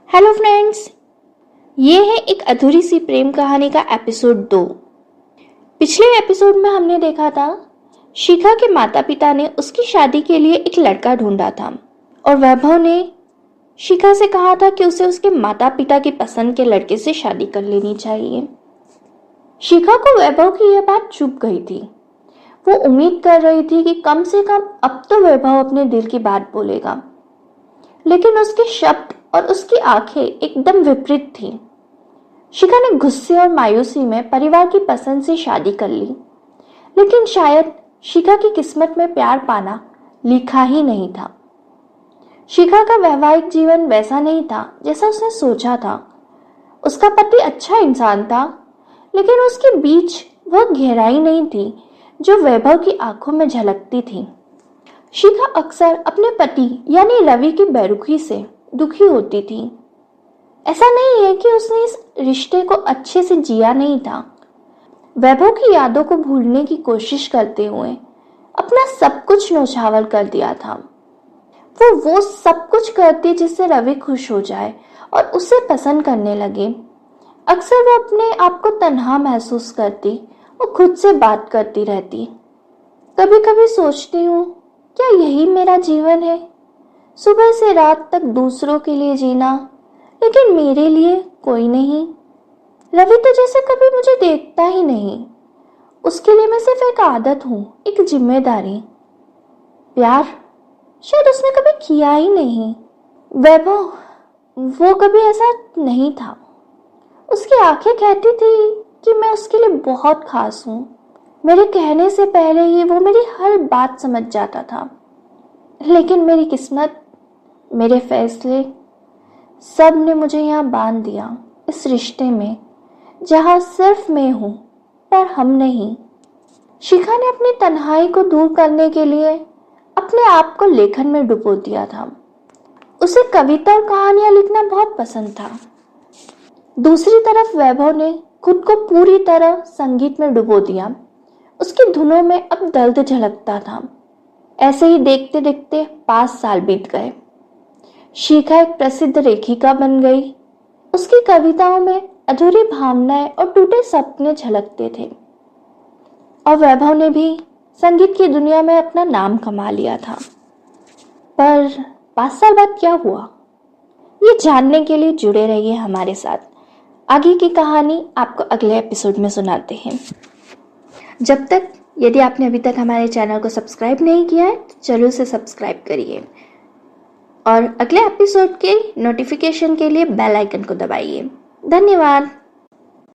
Hello friends, ये है एक अधूरी सी प्रेम कहानी का एपिसोड 2। पिछले एपिसोड में हमने देखा था शिखा के माता पिता ने उसकी शादी के लिए एक लड़का ढूंढा था और वैभव ने शिखा से कहा था कि उसे उसके माता पिता की पसंद के लड़के से शादी कर लेनी चाहिए। शिखा को वैभव की यह बात चुभ गई थी। वो उम्मीद कर रही थी कि कम से कम अब तो वैभव अपने दिल की बात बोलेगा, लेकिन उसके शब्द और उसकी आंखें एकदम विपरीत थीं। शिखा ने गुस्से और मायूसी में परिवार की पसंद से शादी कर ली, लेकिन शायद शिखा की किस्मत में प्यार पाना लिखा ही नहीं था। शिखा का वैवाहिक जीवन वैसा नहीं था जैसा उसने सोचा था। उसका पति अच्छा इंसान था, लेकिन उसके बीच वह गहराई नहीं थी जो वैभव की आंखों में झलकती थी। शिखा अक्सर अपने पति यानी रवि की बेरुखी से दुखी होती थी। ऐसा नहीं है कि उसने इस रिश्ते को अच्छे से जिया नहीं था। वैभव की यादों को भूलने की कोशिश करते हुए अपना सब कुछ न्यौछावर कर दिया था। वो सब कुछ करती जिससे रवि खुश हो जाए और उसे पसंद करने लगे। अक्सर वो अपने आप को तन्हा महसूस करती और खुद से बात करती रहती। कभी कभी सोचती हूँ, क्या यही मेरा जीवन है? सुबह से रात तक दूसरों के लिए जीना, लेकिन मेरे लिए कोई नहीं। रवि तो जैसे कभी मुझे देखता ही नहीं। उसके लिए मैं सिर्फ एक आदत हूँ, एक जिम्मेदारी। प्यार शायद उसने कभी किया ही नहीं। वैभव वो कभी ऐसा नहीं था। उसकी आंखें कहती थी कि मैं उसके लिए बहुत खास हूँ। मेरे कहने से पहले ही वो मेरी हर बात समझ जाता था। लेकिन मेरी किस्मत, मेरे फैसले, सब ने मुझे यहाँ बांध दिया, इस रिश्ते में जहाँ सिर्फ मैं हूँ पर हम नहीं। शिखा ने अपनी तन्हाई को दूर करने के लिए अपने आप को लेखन में डुबो दिया था। उसे कविता और कहानियां लिखना बहुत पसंद था। दूसरी तरफ वैभव ने खुद को पूरी तरह संगीत में डुबो दिया। उसकी धुनों में अब दर्द झलकता था। ऐसे ही देखते देखते 5 साल बीत गए। शिखा एक प्रसिद्ध लेखिका बन गई। उसकी कविताओं में अधूरी भावनाएं और टूटे सपने झलकते थे। और वैभव ने भी संगीत की दुनिया में अपना नाम कमा लिया था। पर 5 साल बाद क्या हुआ, ये जानने के लिए जुड़े रहिए हमारे साथ। आगे की कहानी आपको अगले एपिसोड में सुनाते हैं। जब तक यदि आपने अभी तक हमारे चैनल को सब्सक्राइब नहीं किया है तो जरूर से सब्सक्राइब करिए और अगले एपिसोड के नोटिफिकेशन के लिए बेल आइकन को दबाइए। धन्यवाद।